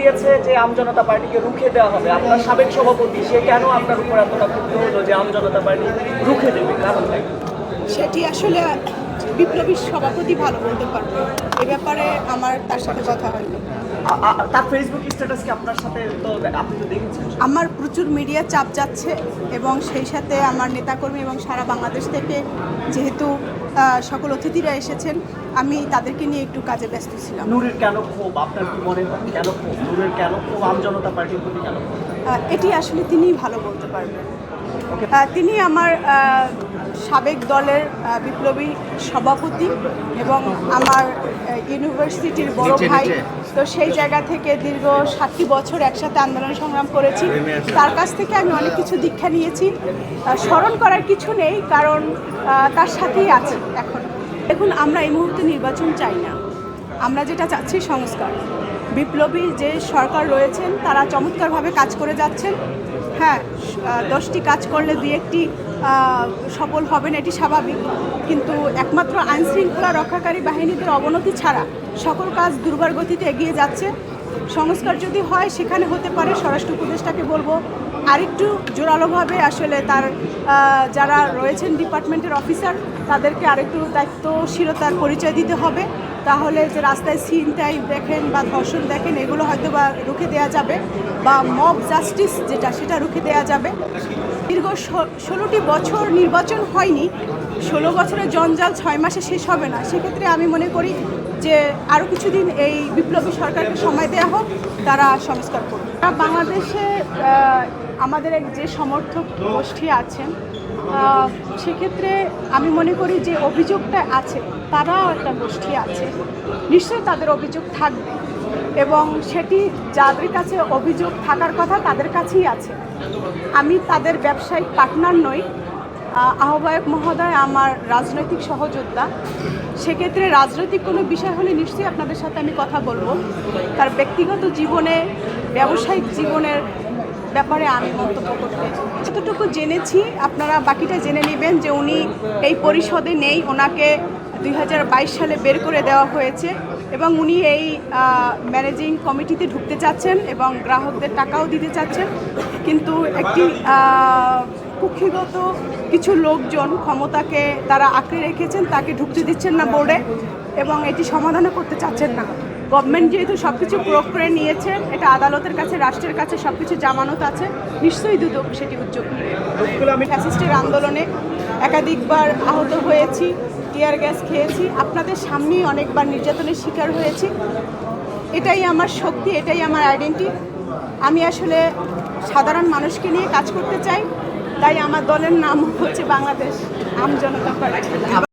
দিয়েছে যে আমজনতা পার্টিকে রুখে দেওয়া হবে। আপনার সাবেক সভাপতি সে কেন আপনার উপর এতটা ক্ষুব্ধ হলো যে আমজনতা পার্টি রুখে দেবে, কারণটা কি? সেটি আসলে বিপ্লবী সভাপতি ভালো বলতে পারবে। এ ব্যাপারে আমার তার সাথে কথা হয়নি। তার ফেসবুক স্ট্যাটাস কি আপনার সাথে তো আপনি তো দেখেছেন? আমার প্রচুর মিডিয়া চাপ যাচ্ছে এবং সেই সাথে আমার নেতাকর্মী এবং সারা বাংলাদেশ থেকে যেহেতু সকল অতিথিরা এসেছেন, আমি তাদেরকে নিয়ে একটু কাজে ব্যস্ত ছিলাম। নূরের কেন ক্ষোভ, আপনার কি মনে হয় কেন ক্ষোভ, নূরের কেন ক্ষোভ, আমজনতা পার্টির প্রতি কেন ক্ষোভ? এটি আসলে তিনিই ভালো বলতে পারবেন। তিনি আমার সাবেক দলের বিপ্লবী সভাপতি এবং আমার ইউনিভার্সিটির বড় ভাই। তো সেই জায়গা থেকে দীর্ঘ 7টি বছর একসাথে আন্দোলন সংগ্রাম করেছি। তার কাছ থেকে আমি অনেক কিছু দীক্ষা নিয়েছি। স্মরণ করার কিছু নেই, কারণ তার সাথেই আছে এখন। দেখুন, আমরা এই মুহূর্তে নির্বাচন চাই না, আমরা যেটা চাচ্ছি সংস্কার। বিপ্লবী যে সরকার রয়েছেন তারা চমৎকারভাবে কাজ করে যাচ্ছেন। হ্যাঁ, 10টি কাজ করলে 2-1টি সফল হবেন, এটি স্বাভাবিক। কিন্তু একমাত্র আইনশৃঙ্খলা রক্ষাকারী বাহিনীদের অবনতি ছাড়া সকল কাজ দুর্বার গতিতে এগিয়ে যাচ্ছে। সংস্কার যদি হয় সেখানে হতে পারে স্বরাষ্ট্র উপদেষ্টাকে বলবো আরেকটু জোরালোভাবে আসলে তার যারা রয়েছেন ডিপার্টমেন্টের অফিসার তাদেরকে আরেকটু দায়িত্বশীলতার পরিচয় দিতে হবে। তাহলে যে রাস্তায় ছিনতাই দেখেন বা ধর্ষণ দেখেন এগুলো হয়তো বা রুখে দেওয়া যাবে, বা মব জাস্টিস সেটা রুখে দেওয়া যাবে। দীর্ঘ 16টি বছর নির্বাচন হয়নি, 16 বছরের জঞ্জাল 6 মাসে শেষ হবে না। সেক্ষেত্রে আমি মনে করি যে আরও কিছুদিন এই বিপ্লবী সরকারকে সময় দেওয়া হোক, তারা সংস্কার করবে। বাংলাদেশে আমাদের যে সমর্থক গোষ্ঠী আছেন, সেক্ষেত্রে আমি মনে করি যে অভিযোগটা আছে, তারাও একটা গোষ্ঠী আছে, নিশ্চয়ই তাদের অভিযোগ থাকবে এবং সেটি যাদের কাছে অভিযোগ থাকার কথা তাদের কাছেই আছে। আমি তাদের ব্যবসায়িক পার্টনার নই। আহ্বায়ক মহোদয় আমার রাজনৈতিক সহযোদ্ধা। সেক্ষেত্রে রাজনৈতিক কোনো বিষয় হলে নিশ্চয়ই আপনাদের সাথে আমি কথা বলবো। তার ব্যক্তিগত জীবনে, ব্যবসায়িক জীবনের ব্যাপারে আমি মন্তব্য করতে যতটুকু জেনেছি আপনারা বাকিটা জেনে নেবেন যে উনি এই পরিষদে নেই, ওনাকে 2022 সালে বের করে দেওয়া হয়েছে এবং উনি এই ম্যানেজিং কমিটিতে ঢুকতে চাচ্ছেন এবং গ্রাহকদের টাকাও দিতে চাচ্ছেন। কিন্তু একটি কুক্ষিগত কিছু লোকজন ক্ষমতাকে তারা আঁকড়ে রেখেছেন, তাকে ঢুকতে দিচ্ছেন না বোর্ডে এবং এটি সমাধানও করতে চাচ্ছেন না। গভর্নমেন্ট যেহেতু সব কিছু প্রয়োগ করে নিয়েছে, এটা আদালতের কাছে, রাষ্ট্রের কাছে সব কিছু জামানত আছে, নিশ্চয়ই দুদক সেটি উদ্যোগ নিয়ে। আমি ফ্যাসিস্টের আন্দোলনে একাধিকবার আহত হয়েছি, টিয়ার গ্যাস খেয়েছি, আপনাদের সামনেই অনেকবার নির্যাতনের শিকার হয়েছি। এটাই আমার শক্তি, এটাই আমার আইডেন্টি। আমি আসলে সাধারণ মানুষকে নিয়ে কাজ করতে চাই, তাই আমার দলের নাম হচ্ছে বাংলাদেশ আমজনতা পার্টি।